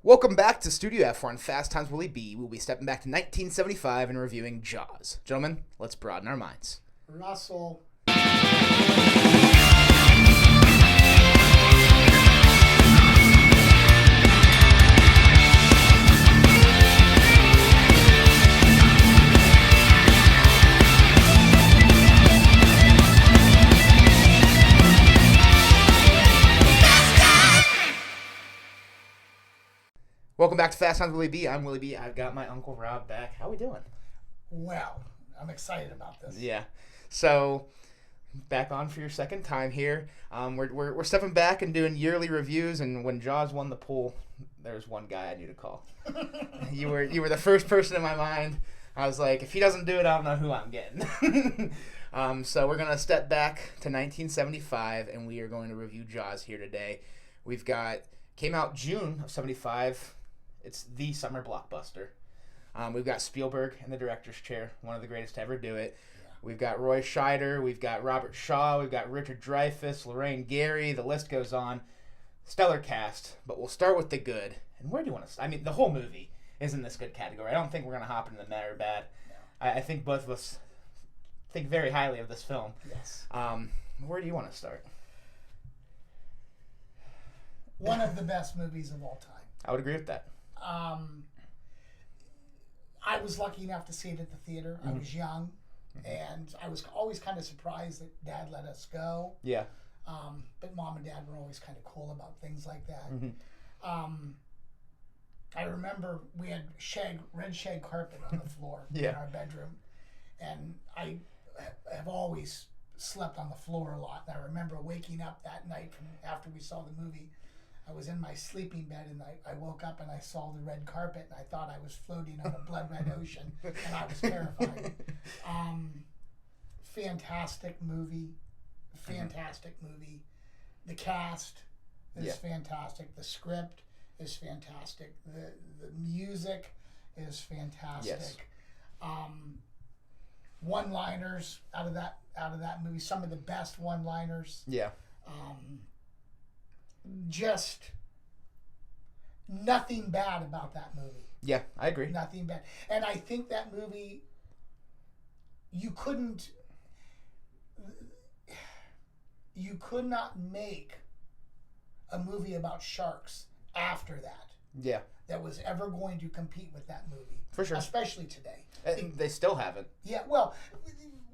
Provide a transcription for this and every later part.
Welcome back to Studio F on Fast Times Willy B. We'll be stepping back to 1975 and reviewing Jaws. Gentlemen, let's broaden our minds. Russell. Welcome back to Fast Times Willy B. I'm Willy B. I've got my Uncle Robb back. How we doing? Well, I'm excited about this. Yeah. So, back on for your second time here. We're stepping back and doing yearly reviews, and when Jaws won the pool, there's one guy I knew to call. You were the first person in my mind. I was like, if he doesn't do it, I don't know who I'm getting. So we're going to step back to 1975, and we are going to review Jaws here today. Came out June of 75. It's the summer blockbuster. We've got Spielberg in the director's chair, one of the greatest to ever do it. Yeah. We've got Roy Scheider, we've got Robert Shaw, we've got Richard Dreyfuss, Lorraine Gary, the list goes on. Stellar cast, but we'll start with the good. And where do you want to start? I mean, the whole movie is in this good category. I don't think we're going to hop into the bad or bad. No. I think both of us think very highly of this film. Yes. Where do you want to start? One of the best movies of all time. I would agree with that. I was lucky enough to see it at the theater. I was young, and I was always kind of surprised that Dad let us go. Yeah. But Mom and Dad were always kind of cool about things like that. Mm-hmm. I remember we had red shag carpet on the floor in our bedroom, and I have always slept on the floor a lot. And I remember waking up that night after we saw the movie. I was in my sleeping bed, and I woke up and I saw the red carpet, and I thought I was floating on a blood red ocean, and I was terrified. Fantastic movie. The cast is fantastic. The script is fantastic. The music is fantastic. Yes. One-liners out of that movie. Some of the best one-liners. Yeah. Just nothing bad about that movie. Yeah, I agree. Nothing bad. And I think that movie, you could not make a movie about sharks after that. Yeah. That was ever going to compete with that movie. For sure. Especially today. They still haven't. Yeah, well,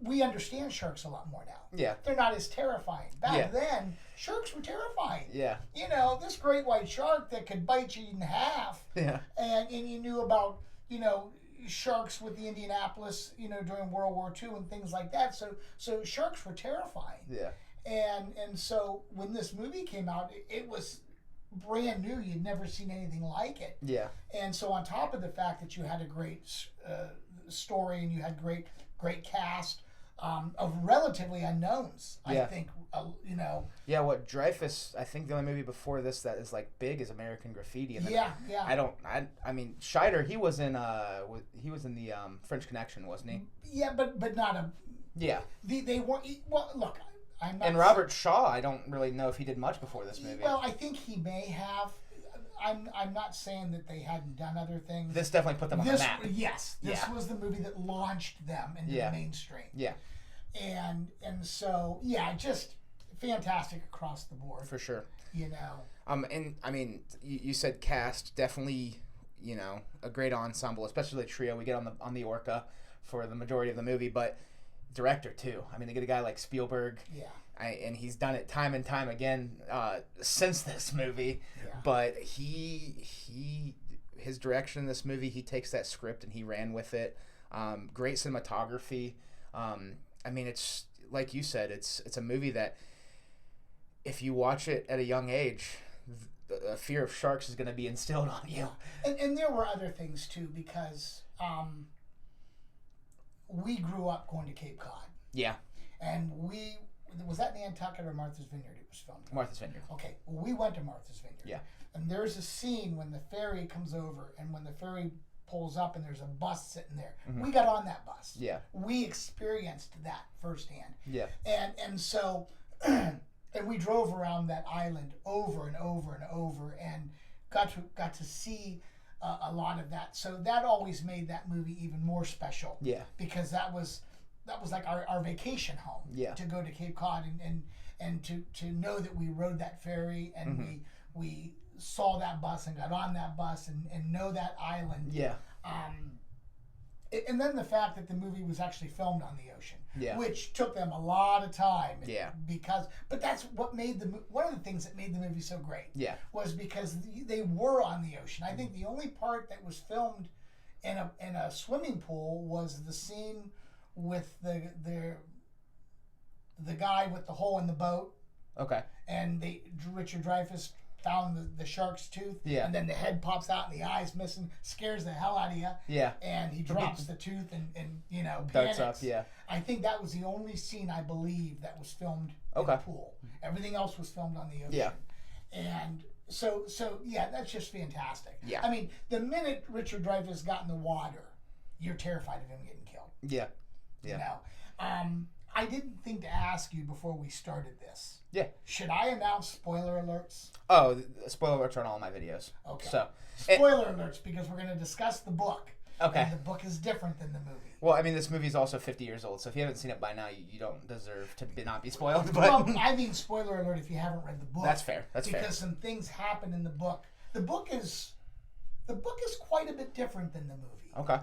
we understand sharks a lot more now. Yeah. They're not as terrifying. Back then, sharks were terrifying. Yeah. You know, this great white shark that could bite you in half. Yeah. And you knew about, sharks with the Indianapolis, during World War II and things like that. So sharks were terrifying. Yeah. And so when this movie came out, it was brand new. You'd never seen anything like it. Yeah. And so on top of the fact that you had a great story and you had great cast, of relatively unknowns, I think, Yeah, what Dreyfuss, I think the only movie before this that is like big is American Graffiti. And yeah. I mean, Scheider, he was in the French Connection, wasn't he? Yeah, but not a. Yeah. They weren't. Well, look, I'm not. And Robert Shaw, I don't really know if he did much before this movie. Well, I think he may have. I'm not saying that they hadn't done other things. This definitely put them on the map. Yes, this was the movie that launched them into the mainstream. Yeah. And so just fantastic across the board. For sure. And I mean, you said cast, definitely, a great ensemble, especially the trio we get on the Orca for the majority of the movie, but director too. I mean, they get a guy like Spielberg. Yeah. And he's done it time and time again since this movie. Yeah. But his direction in this movie, he takes that script and he ran with it. Great cinematography. I mean, it's like you said, it's a movie that if you watch it at a young age, the fear of sharks is going to be instilled on you. And there were other things too, because we grew up going to Cape Cod. Yeah. And was that Nantucket or Martha's Vineyard it was filmed? Martha's Vineyard. Okay, well, we went to Martha's Vineyard. Yeah. And there's a scene when the ferry comes over, and when the ferry pulls up and there's a bus sitting there. Mm-hmm. We got on that bus. Yeah. We experienced that firsthand. Yeah. And so, and we drove around that island over and over and over, and got to see a lot of that. So that always made that movie even more special. Yeah. Because that was like our vacation home. Yeah. To go to Cape Cod and to know that we rode that ferry and we saw that bus and got on that bus and know that island. Yeah. And then the fact that the movie was actually filmed on the ocean, yeah. which took them a lot of time. Yeah. But that's what made one of the things that made the movie so great. Yeah. Was because they were on the ocean. I think the only part that was filmed in a swimming pool was the scene with the guy with the hole in the boat. Okay. And Richard Dreyfuss found the shark's tooth. Yeah. And then the head pops out and the eye's missing, scares the hell out of you. Yeah. And he drops the tooth and panics. Darts up, yeah. I think that was the only scene I believe that was filmed in the pool. Everything else was filmed on the ocean. Yeah. And so yeah, that's just fantastic. Yeah. I mean, the minute Richard Dreyfuss got in the water, you're terrified of him getting killed. Yeah. Yeah. You know? I didn't think to ask you before we started this. Yeah. Should I announce spoiler alerts? Oh, spoiler alerts are on all my videos. Okay. So spoiler alerts because we're going to discuss the book. Okay. And the book is different than the movie. Well, I mean, this movie is also 50 years old, so if you haven't seen it by now, you don't deserve to not be spoiled. But well, I mean, spoiler alert if you haven't read the book. That's fair. That's fair. Because some things happen in the book. The book is quite a bit different than the movie. Okay.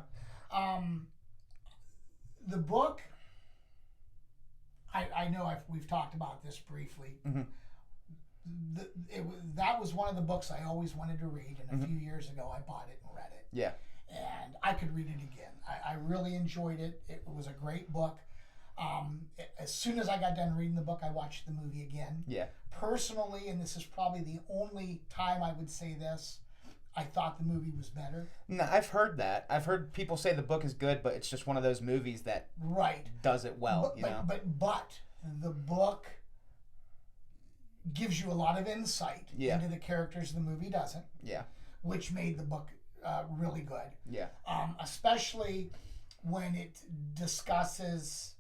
The book. I know we've talked about this briefly. Mm-hmm. That was one of the books I always wanted to read, and a few years ago I bought it and read it. Yeah. And I could read it again. I really enjoyed it. It was a great book. As soon as I got done reading the book, I watched the movie again. Yeah. Personally, and this is probably the only time I would say this, I thought the movie was better. No, I've heard that. I've heard people say the book is good, but it's just one of those movies that does it well. But the book gives you a lot of insight into the characters the movie doesn't. Yeah. Which made the book really good. Yeah. Especially when it discusses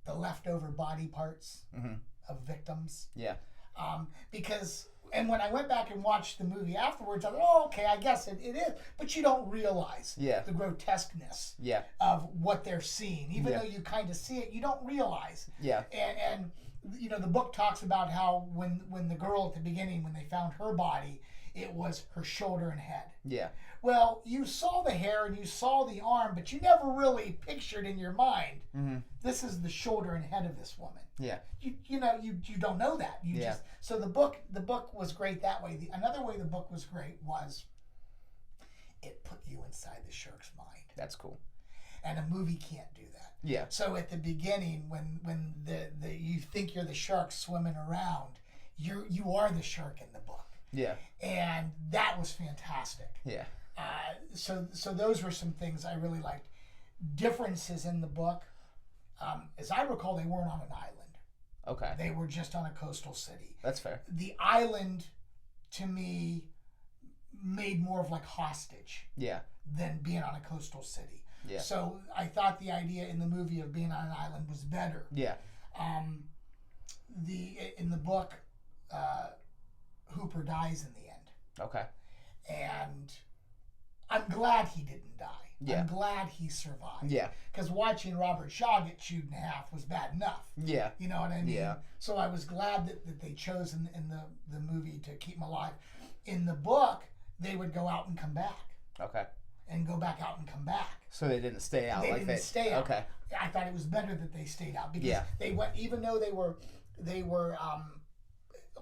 the leftover body parts of victims. Yeah. Because... And when I went back and watched the movie afterwards, I thought, oh, okay, I guess it is. But you don't realize the grotesqueness of what they're seeing. Even though you kind of see it, you don't realize. Yeah. And you know, the book talks about how when the girl at the beginning, when they found her body, it was her shoulder and head. Yeah. Well, you saw the hair and you saw the arm, but you never really pictured in your mind, this is the shoulder and head of this woman. Yeah. You don't know that. So the book was great that way. Another way the book was great was it put you inside the shark's mind. That's cool. And a movie can't do that. Yeah. So at the beginning, when the you think you're the shark swimming around, you are the shark in the book. Yeah. And that was fantastic. Yeah. So those were some things I really liked. Differences in the book. As I recall, they weren't on an island. Okay. They were just on a coastal city. That's fair. The island, to me, made more of like hostage. Yeah. Than being on a coastal city. Yeah. So I thought the idea in the movie of being on an island was better. Yeah. In the book, Hooper dies in the end. Okay. And I'm glad he didn't die. Yeah. I'm glad he survived. Yeah. Because watching Robert Shaw get chewed in half was bad enough. Yeah. You know what I mean? Yeah. So I was glad that they chose in the movie to keep him alive. In the book, they would go out and come back. Okay. And go back out and come back. So they didn't stay out. They didn't stay out. Okay. I thought it was better that they stayed out because they went, even though they were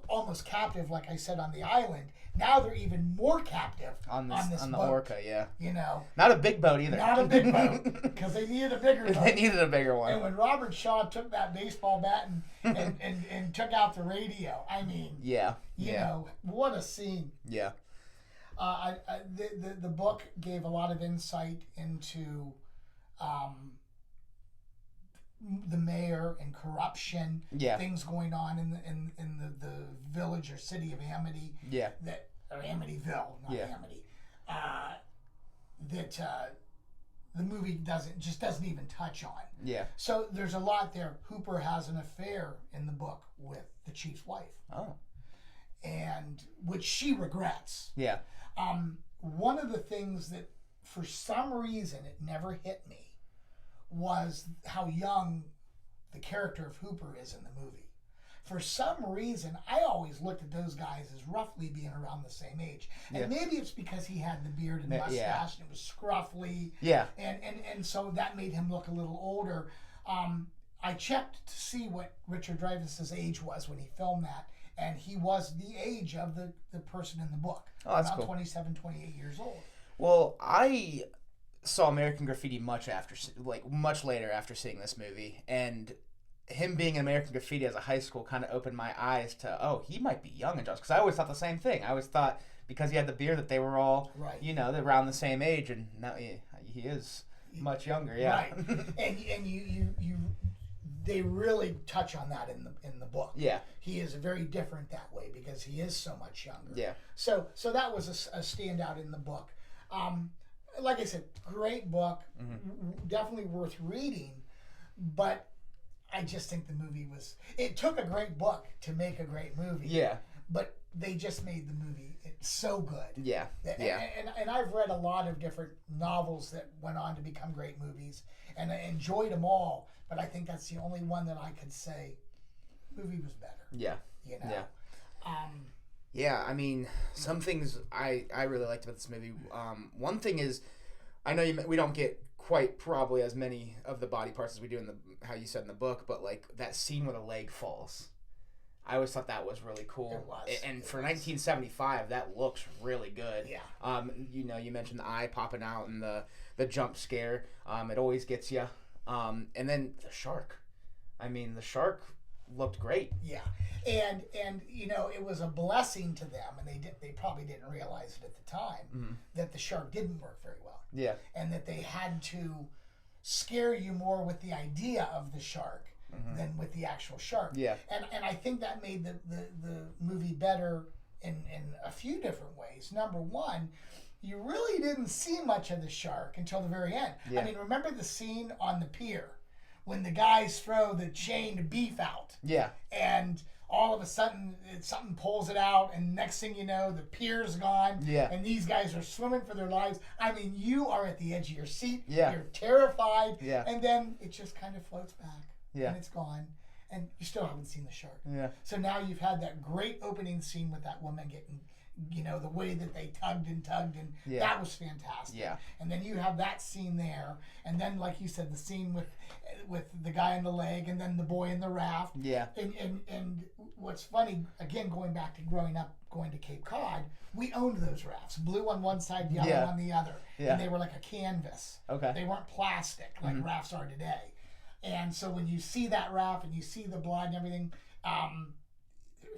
almost captive, like I said, on the island. Now they're even more captive on this boat, the Orca. Yeah, you know, not a big boat either. Not a big boat because they needed a bigger boat. They needed a bigger one. And when Robert Shaw took that baseball bat and took out the radio, I mean, you know, what a scene. Yeah. The book gave a lot of insight into the mayor and corruption, things going on in the village or city of Amity, or Amityville, not Amity, that the movie doesn't even touch on. Yeah. So there's a lot there. Hooper has an affair in the book with the chief's wife. Oh. and which she regrets. Yeah. One of the things that, for some reason, it never hit me was how young the character of Hooper is in the movie. For some reason, I always looked at those guys as roughly being around the same age. And maybe it's because he had the beard and mustache and it was scruffy. Yeah. And so that made him look a little older. I checked to see what Richard Dreyfuss's age was when he filmed that. And he was the age of the person in the book. Oh, that's about cool. 27, 28 years old. Well, I saw American Graffiti much later after seeing this movie, and him being in American Graffiti as a high school kind of opened my eyes to, oh, he might be young in Jaws, because I always thought the same thing. I always thought because he had the beard that they were all, they're around the same age, and now he is much younger. Yeah, right. and you they really touch on that in the book. Yeah, he is very different that way because he is so much younger. Yeah. So that was a standout in the book. Like I said, great book, definitely worth reading, but I just think the movie it took a great book to make a great movie. Yeah. But they just made the movie so good. Yeah. And I've read a lot of different novels that went on to become great movies, and I enjoyed them all, but I think that's the only one that I could say the movie was better. Yeah. You know? Yeah. Yeah, I mean, some things I really liked about this movie. One thing is, I know we don't get quite probably as many of the body parts as we do in how you said in the book, but like that scene where the leg falls, I always thought that was really cool. It was. And for 1975, that looks really good. Yeah. You mentioned the eye popping out and the jump scare. It always gets you. And then the shark. I mean, the shark looked great. Yeah. And it was a blessing to them, and they probably didn't realize it at the time, that the shark didn't work very well. Yeah. And that they had to scare you more with the idea of the shark than with the actual shark. Yeah. And I think that made the movie better in a few different ways. Number one, you really didn't see much of the shark until the very end. Yeah. I mean, remember the scene on the pier when the guys throw the chained beef out? Yeah. And all of a sudden, something pulls it out, and next thing you know, the pier's gone, and these guys are swimming for their lives. I mean, you are at the edge of your seat. Yeah. You're terrified. Yeah. And then it just kind of floats back. Yeah. And it's gone. And you still haven't seen the shark. Yeah. So now you've had that great opening scene with that woman getting, the way that they tugged, and that was fantastic. Yeah. And then you have that scene there, and then, like you said, the scene with the guy on the leg, and then the boy in the raft. Yeah. And what's funny, again, going back to growing up, going to Cape Cod, we owned those rafts, blue on one side, yellow on the other, and they were like a canvas. Okay. They weren't plastic like rafts are today. And so when you see that raft and you see the blood and everything,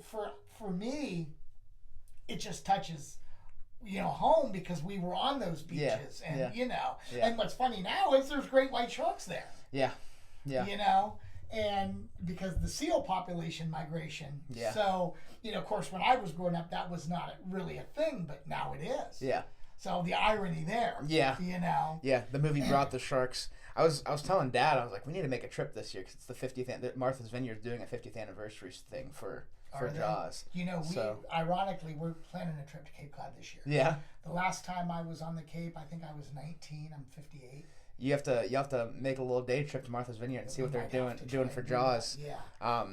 for me, it just touches, home, because we were on those beaches, and and what's funny now is there's great white sharks there. Yeah. Yeah. And because the seal population migration. Yeah. So, of course, when I was growing up, that was not really a thing, but now it is. Yeah. So the irony there. Yeah. Yeah, the movie brought the sharks. I was telling Dad, I was like, we need to make a trip this year because it's the 50th. Martha's Vineyard's doing a 50th anniversary thing for Jaws. Ironically, we're planning a trip to Cape Cod this year. Yeah. The last time I was on the Cape, I think I was 19. I'm 58. You have to make a little day trip to Martha's Vineyard and see what they're doing for Jaws. Yeah.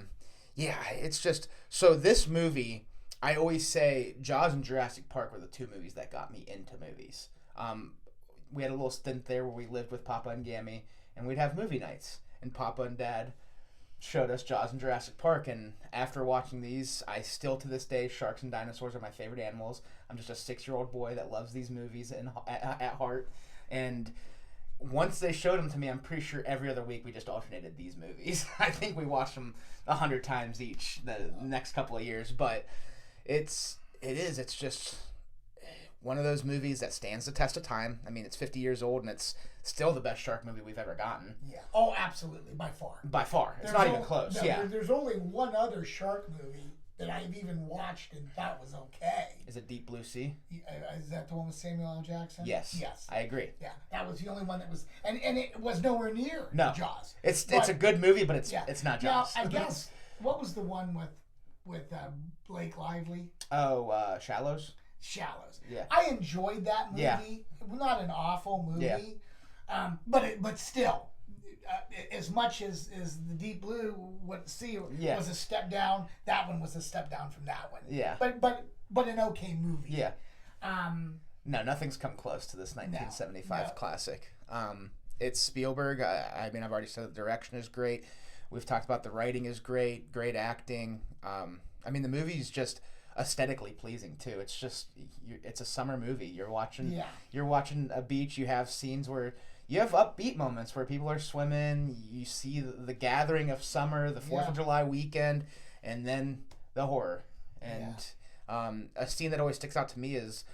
Yeah, it's just so this movie. I always say Jaws and Jurassic Park were the two movies that got me into movies. We had a little stint there where we lived with Papa and Gammy, and we'd have movie nights. And Papa and Dad showed us Jaws and Jurassic Park, and after watching these, I still to this day, sharks and dinosaurs are my favorite animals. I'm just a 6-year-old boy that loves these movies at heart. And once they showed them to me, I'm pretty sure every other week we just alternated these movies. I think we watched them 100 times each the next couple of years, but it's just one of those movies that stands the test of time. I mean, it's 50 years old, and it's still the best shark movie we've ever gotten. Yeah. Oh, absolutely. By far. By far. It's not even close. No, yeah. There's only one other shark movie that I've even watched and thought was okay. Is it Deep Blue Sea? Is that the one with Samuel L. Jackson? Yes. Yes. I agree. Yeah. That was the only one that was... And it was nowhere near Jaws. It's a good movie, but it's not Jaws. Now, I guess... What was the one Blake Lively. Oh, Shallows. Shallows. Yeah. I enjoyed that movie. Yeah. Not an awful movie. Yeah. But still, as much as the Deep Blue was a step down, that one was a step down from that one. Yeah. But an okay movie. Yeah. No, nothing's come close to this 1975 classic. It's Spielberg. I mean, I've already said the direction is great. We've talked about the writing is great acting. I mean, the movie's just aesthetically pleasing too. It's just it's a summer movie. You're watching a beach. You have scenes where you have upbeat moments where people are swimming. You see the gathering of summer, the 4th of July weekend, and then the horror. And a scene that always sticks out to me is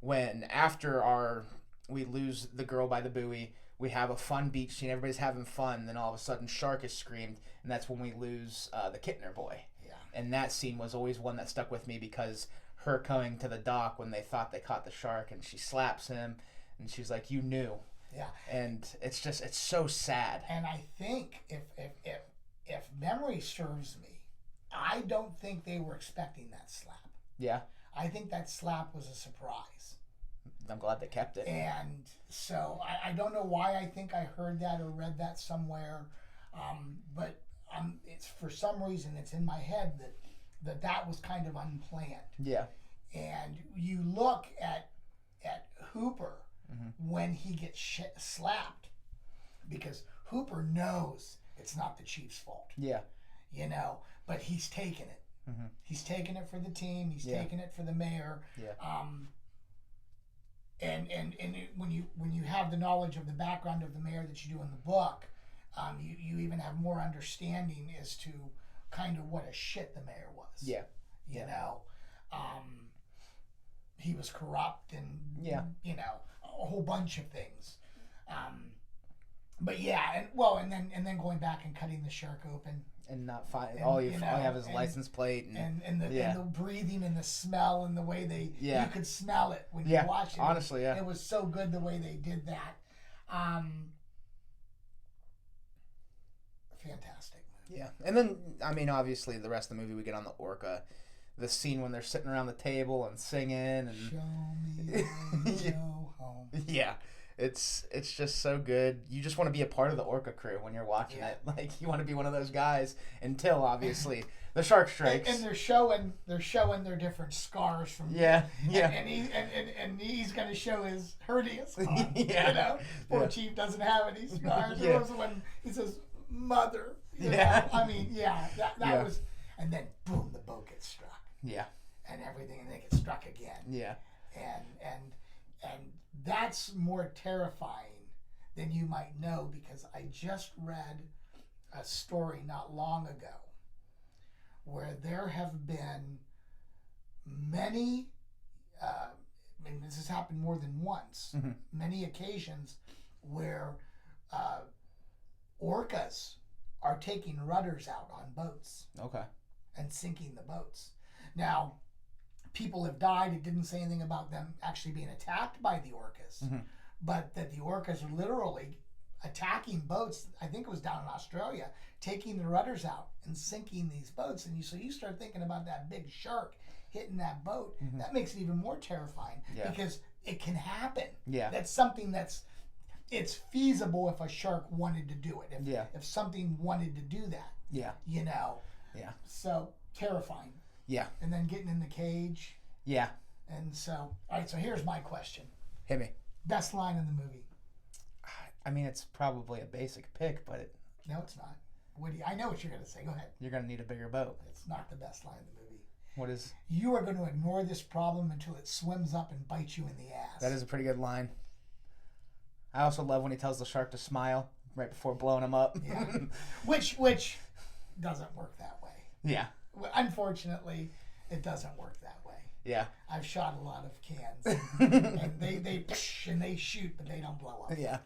when after we lose the girl by the buoy, we have a fun beach scene, everybody's having fun, then all of a sudden shark is screamed, and that's when we lose the Kittner boy. Yeah. And that scene was always one that stuck with me because her coming to the dock when they thought they caught the shark, and she slaps him, and she's like, "You knew." Yeah. And it's so sad. And I think if memory serves me, I don't think they were expecting that slap. Yeah. I think that slap was a surprise. I'm glad they kept it. And so I don't know why I think I heard that or read that somewhere, but it's for some reason it's in my head that was kind of unplanned. Yeah. And you look at Hooper when he gets slapped, because Hooper knows it's not the Chiefs' fault. Yeah. But he's taken it. He's taken it for the team. He's taken it for the mayor. Yeah. And when you have the knowledge of the background of the mayor that you do in the book, you even have more understanding as to kind of what a shit the mayor was. Yeah. He was corrupt and a whole bunch of things. But yeah, and then going back and cutting the shark open. And not find all you have is a license plate and the breathing and the smell and the way you could smell it when you watched it. Honestly, it was so good the way they did that. Fantastic movie. Yeah, and then I mean, obviously, the rest of the movie we get on the orca, the scene when they're sitting around the table and singing and show me when you go home. Yeah. It's just so good. You just want to be a part of the orca crew when you're watching it. Like, you want to be one of those guys until obviously the shark strikes. And they're showing their different scars from and he's gonna show his hernia scar. Poor Chief doesn't have any scars. It was when he says mother. You know? I mean, that was, and then boom, the boat gets struck. Yeah. And everything, and they get struck again. Yeah. And that's more terrifying than you might know, because I just read a story not long ago where there have been many, and this has happened more than once, many occasions where orcas are taking rudders out on boats. Okay. And sinking the boats. Now, people have died. It didn't say anything about them actually being attacked by the orcas, but that the orcas are literally attacking boats. I think it was down in Australia, taking the rudders out and sinking these boats. And so you start thinking about that big shark hitting that boat. That makes it even more terrifying because it can happen. Yeah, that's something it's feasible if a shark wanted to do it. If something wanted to do that. Yeah. Yeah. So terrifying. Yeah. And then getting in the cage. Yeah. And so, all right, so here's my question. Hit me. Best line in the movie. I mean, it's probably a basic pick, but No, it's not. I know what you're going to say. Go ahead. You're going to need a bigger boat. It's not the best line in the movie. What is? You are going to ignore this problem until it swims up and bites you in the ass. That is a pretty good line. I also love when he tells the shark to smile right before blowing him up. Yeah. Which doesn't work that way. Yeah. Unfortunately, it doesn't work that way. Yeah. I've shot a lot of cans, and they shoot, but they don't blow up like that.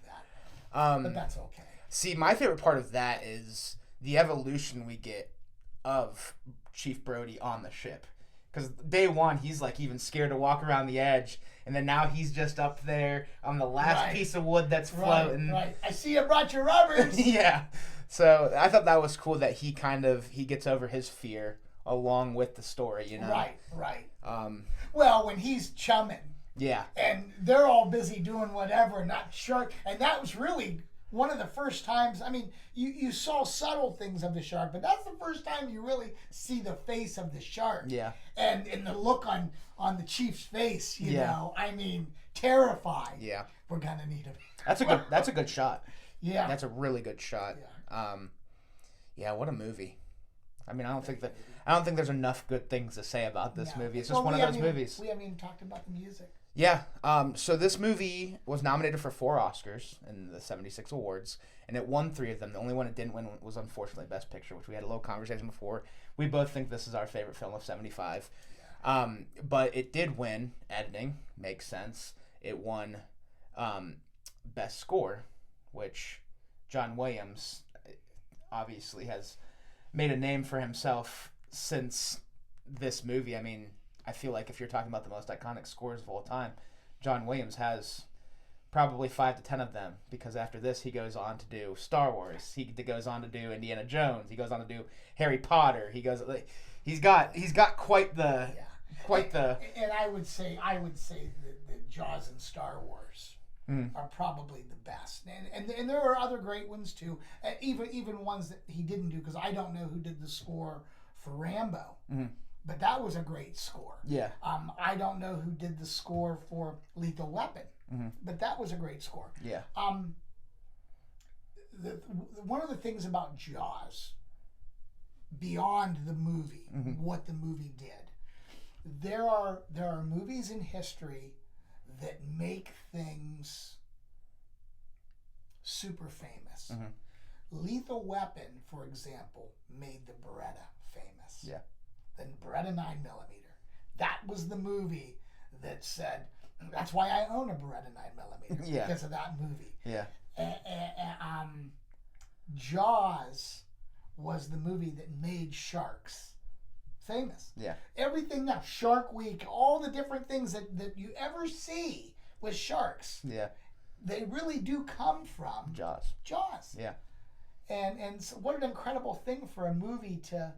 But that's okay. See, my favorite part of that is the evolution we get of Chief Brody on the ship. Because day one, he's like even scared to walk around the edge, and then now he's just up there on the last piece of wood that's floating. Right. I see you brought your rubbers. Yeah. So I thought that was cool that he gets over his fear along with the story, you know. Right. Well, when he's chumming. Yeah. And they're all busy doing whatever, not shark. And that was really one of the first times. I mean, you saw subtle things of the shark, but that's the first time you really see the face of the shark. Yeah. And the look on the chief's face, you know, I mean, terrified. Yeah. We're gonna need him. That's a good shot. Yeah. That's a really good shot. Yeah. What a movie. I mean, I don't think there's enough good things to say about this movie. It's just one of those movies. We haven't even talked about the music. Yeah. So this movie was nominated for 4 Oscars in the 76 awards, and it won 3 of them. The only one it didn't win was unfortunately Best Picture, which we had a little conversation before. We both think this is our favorite film of 75. But it did win editing. Makes sense. It won Best Score, which John Williams obviously has made a name for himself since this movie. I mean, I feel like if you're talking about the most iconic scores of all time, John Williams has probably 5 to 10 of them, because after this he goes on to do Star Wars, he goes on to do Indiana Jones, he goes on to do Harry Potter, he's got quite the and I would say that Jaws and Star Wars are probably the best, and there are other great ones too, even ones that he didn't do, because I don't know who did the score for Rambo. But that was a great score. Yeah. I don't know who did the score for Lethal Weapon, but that was a great score. Yeah. One of the things about Jaws, beyond the movie, what the movie did, there are movies in history that make things super famous. Lethal Weapon, for example, made the Beretta famous. Yeah. The Beretta 9mm. That was the movie that said, that's why I own a Beretta 9mm, because of that movie. Yeah. Jaws was the movie that made sharks famous. Yeah. Everything now, Shark Week, all the different things that you ever see with sharks, they really do come from Jaws. Yeah. And so what an incredible thing for a movie to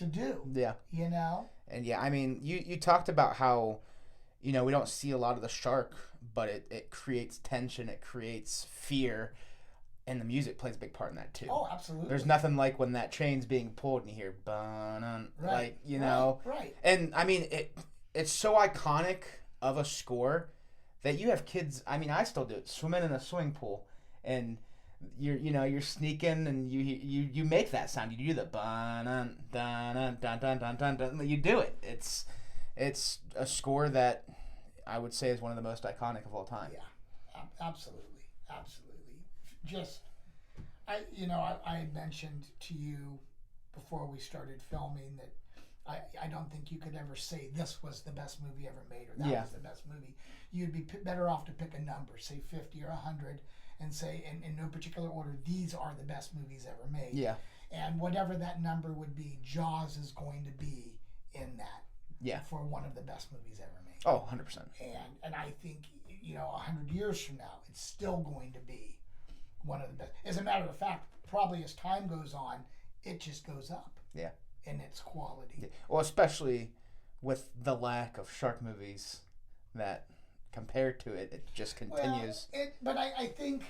do. Yeah. You know? And I mean, you talked about how, we don't see a lot of the shark, but it creates tension, it creates fear, and the music plays a big part in that too. Oh, absolutely. There's nothing like when that chain's being pulled and you hear bun, right. Right. And I mean, it's so iconic of a score that you have kids. I mean, I still do it, swimming in a swimming pool, and you're sneaking and you make that sound. You do the dun dun dun dun dun dun dun. You do it. It's a score that I would say is one of the most iconic of all time. Yeah, absolutely. Just, I mentioned to you before we started filming that I don't think you could ever say this was the best movie ever made or that was the best movie. You'd be better off to pick a number, say 50 or 100, and say in no particular order, these are the best movies ever made. Yeah. And whatever that number would be, Jaws is going to be in that. Yeah. For one of the best movies ever made. Oh, 100%. And I think 100 years from now, it's still going to be one of the best. As a matter of fact, probably as time goes on, it just goes up. Yeah. In its quality. Yeah. Well, especially with the lack of shark movies that compared to it, it just continues. Well, but I think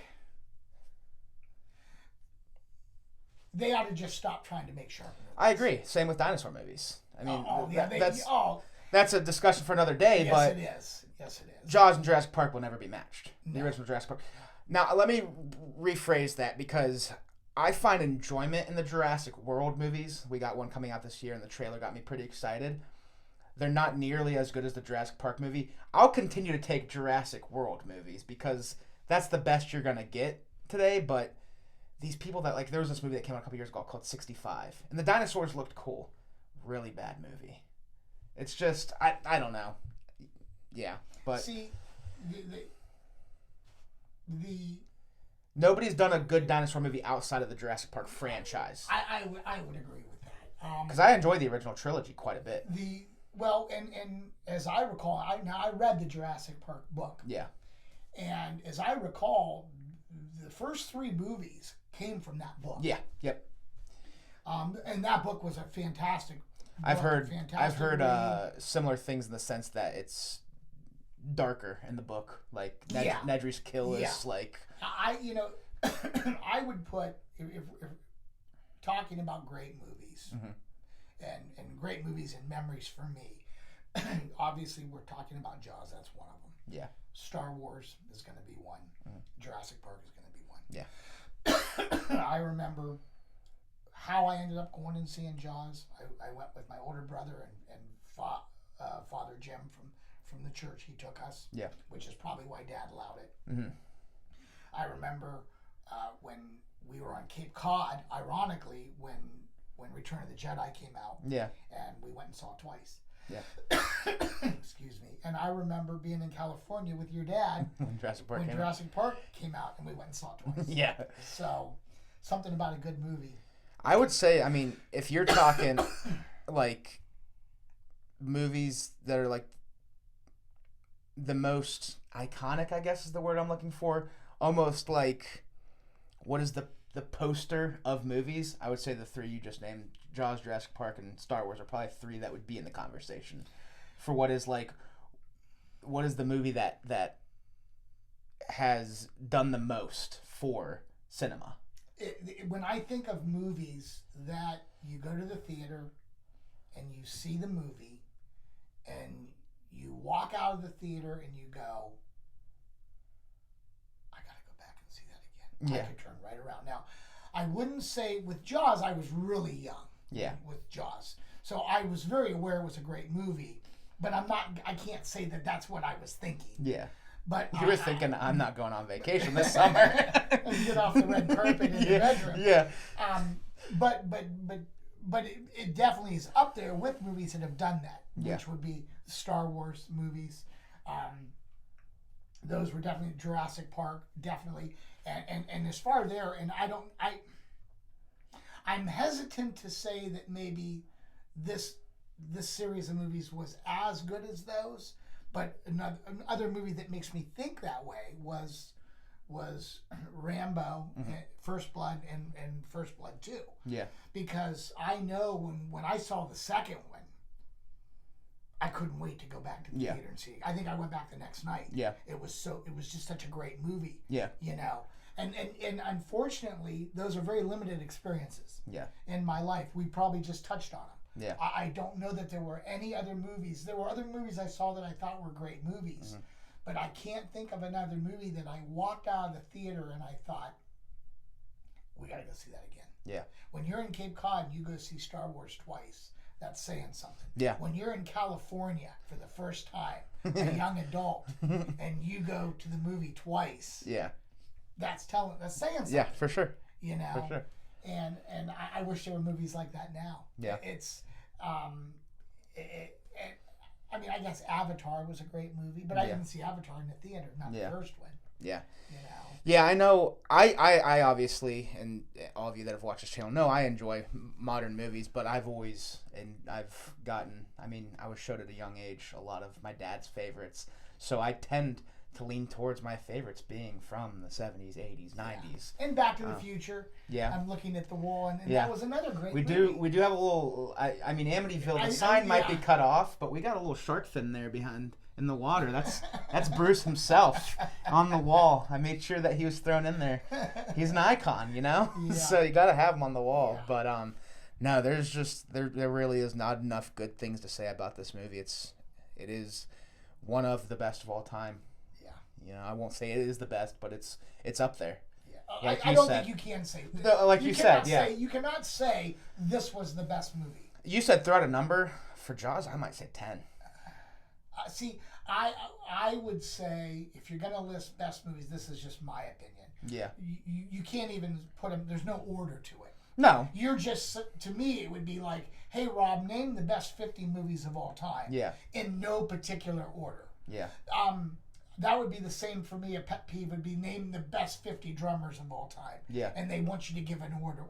they ought to just stop trying to make shark movies. I agree. Same with dinosaur movies. I mean, that's a discussion for another day. Yes, but it is. Yes, it is. Jaws and Jurassic Park will never be matched. No. The original Jurassic Park. Now, let me rephrase that, because I find enjoyment in the Jurassic World movies. We got one coming out this year, and the trailer got me pretty excited. They're not nearly as good as the Jurassic Park movie. I'll continue to take Jurassic World movies because that's the best you're going to get today, but these people that, there was this movie that came out a couple years ago called 65, and the dinosaurs looked cool. Really bad movie. It's just, I don't know. Yeah, but... See, nobody's done a good dinosaur movie outside of the Jurassic Park franchise. I would agree with that. Because I enjoy the original trilogy quite a bit. And as I recall, I read the Jurassic Park book. Yeah. And as I recall, the first 3 movies came from that book. Yeah. Yep. And that book was a fantastic I've heard similar things in the sense that it's darker in the book. Like Nedry's kill is like I would put if talking about great movies and great movies and memories for me. Obviously, we're talking about Jaws. That's one of them. Yeah. Star Wars is going to be one. Jurassic Park is going to be one. Yeah. I remember how I ended up going and seeing Jaws. I went with my older brother and Father Jim from the church. He took us. Yeah. Which is probably why Dad allowed it. Mm-hmm. I remember when we were on Cape Cod, ironically, when Return of the Jedi came out. Yeah. And we went and saw it twice. Yeah. Excuse me. And I remember being in California with your dad when Jurassic Park came out, and we went and saw it twice. Yeah. So, something about a good movie. I would say, I mean, if you're talking like movies that are like the most iconic, I guess is the word I'm looking for, almost like what is the poster of movies, I would say the three you just named, Jaws, Jurassic Park, and Star Wars, are probably three that would be in the conversation for what is the movie that has done the most for cinema. When I think of movies that you go to the theater and you see the movie and you walk out of the theater and you go, I gotta go back and see that again. Yeah. I could turn right around. Now, I wouldn't say with Jaws, I was really young. Yeah. With Jaws. So I was very aware it was a great movie, but I can't say that that's what I was thinking. Yeah. But you were thinking, I'm not going on vacation this summer. Get off the red carpet in the bedroom. Yeah. But it definitely is up there with movies that have done that, which would be the Star Wars movies. Those were definitely Jurassic Park, definitely. And as far there, and I'm hesitant to say that maybe this series of movies was as good as those. But another movie that makes me think that way was Rambo, First Blood, and First Blood 2. Yeah. Because I know when I saw the second one, I couldn't wait to go back to the theater and see it. I think I went back the next night. Yeah. It was just such a great movie. Yeah. You know. And unfortunately, those are very limited experiences. Yeah. In my life. We probably just touched on them. Yeah. I don't know that there were any other movies. There were other movies I saw that I thought were great movies. But I can't think of another movie that I walked out of the theater and I thought, we got to go see that again. Yeah. When you're in Cape Cod and you go see Star Wars twice, that's saying something. Yeah. When you're in California for the first time, a young adult, and you go to the movie twice, that's saying something. Yeah, for sure. You know? For sure. And I wish there were movies like that now. Yeah. It's, I mean, I guess Avatar was a great movie, but I didn't see Avatar in the theater, not the first one. Yeah. You know? Yeah, I know. I obviously, and all of you that have watched this channel know, I enjoy modern movies, but I've gotten, I mean, I was showed at a young age a lot of my dad's favorites, so I tend to lean towards my favorites being from the 70s, 80s, 90s. And Back to the Future. Yeah. I'm looking at the wall, and that was another great movie. We do have a little, I mean, Amityville, the sign might be cut off, but we got a little shark fin there behind in the water. That's Bruce himself on the wall. I made sure that he was thrown in there. He's an icon, you know? Yeah. So you got to have him on the wall. Yeah. But no, there's just, there really is not enough good things to say about this movie. It is one of the best of all time. You know, I won't say it is the best, but it's up there. Yeah. Like I don't think you can say. Like you said, you cannot say this was the best movie. You said throw out a number for Jaws. I might say 10. See, I would say if you're gonna list best movies, this is just my opinion. Yeah. You can't even put them. There's no order to it. No. You're just, to me, it would be like, hey Rob, name the best 50 movies of all time. Yeah. In no particular order. Yeah. That would be the same for me. A pet peeve would be name the best 50 drummers of all time. Yeah. And they want you to give an order.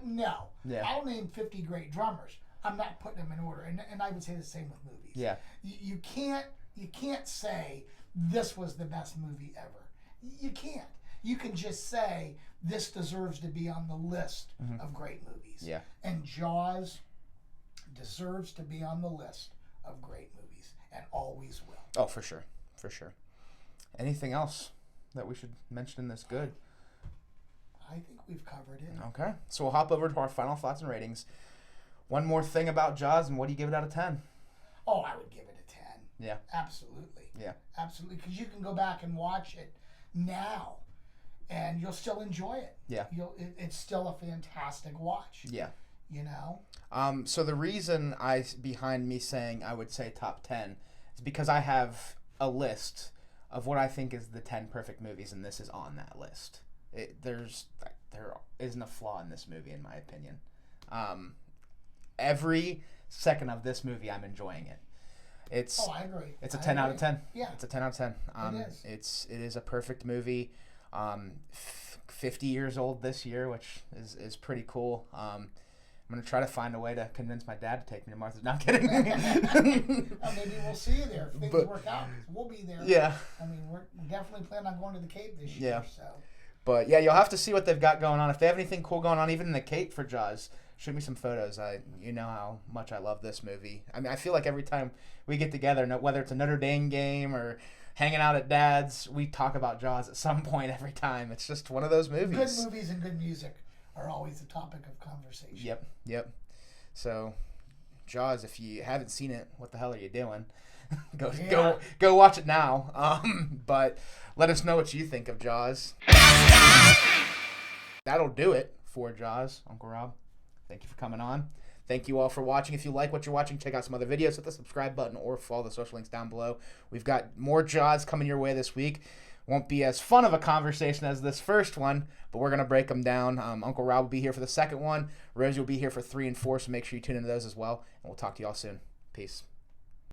No. Yeah. I'll name 50 great drummers. I'm not putting them in order. And I would say the same with movies. Yeah. You can't say this was the best movie ever. You can't. You can just say this deserves to be on the list of great movies. Yeah. And Jaws, deserves to be on the list of great movies and always will. Oh, for sure. For sure. Anything else that we should mention in this good? I think we've covered it. Okay. So we'll hop over to our final thoughts and ratings. One more thing about Jaws, and what do you give it out of 10? Oh, I would give it a 10. Yeah. Absolutely. Yeah. Absolutely. Because you can go back and watch it now, and you'll still enjoy it. Yeah. It's still a fantastic watch. Yeah. You know? So the reason behind me saying I would say top 10 is because I have a list of what I think is the 10 perfect movies, and this is on that list. There isn't a flaw in this movie, in my opinion. Every second of this movie, I'm enjoying it. I agree. It's a 10 out of 10. Yeah. It's a 10 out of 10. It is a perfect movie. 50 years old this year, which is pretty cool. I'm going to try to find a way to convince my dad to take me to Martha's. Not kidding. Maybe we'll see you there if things work out. We'll be there. Yeah. I mean, we're definitely planning on going to the Cape this year. Yeah. So. But, yeah, you'll have to see what they've got going on. If they have anything cool going on, even in the Cape for Jaws, shoot me some photos. You know how much I love this movie. I mean, I feel like every time we get together, whether it's a Notre Dame game or hanging out at Dad's, we talk about Jaws at some point every time. It's just one of those movies. Good movies and good music are always the topic of conversation. Yep. So, Jaws, if you haven't seen it, what the hell are you doing? Go watch it now. But let us know what you think of Jaws. That'll do it for Jaws, Uncle Rob. Thank you for coming on. Thank you all for watching. If you like what you're watching, check out some other videos. Hit the subscribe button or follow the social links down below. We've got more Jaws coming your way this week. Won't be as fun of a conversation as this first one, but we're going to break them down. Uncle Rob will be here for the second one. Rosie will be here for 3 and 4, so make sure you tune into those as well. And we'll talk to you all soon. Peace.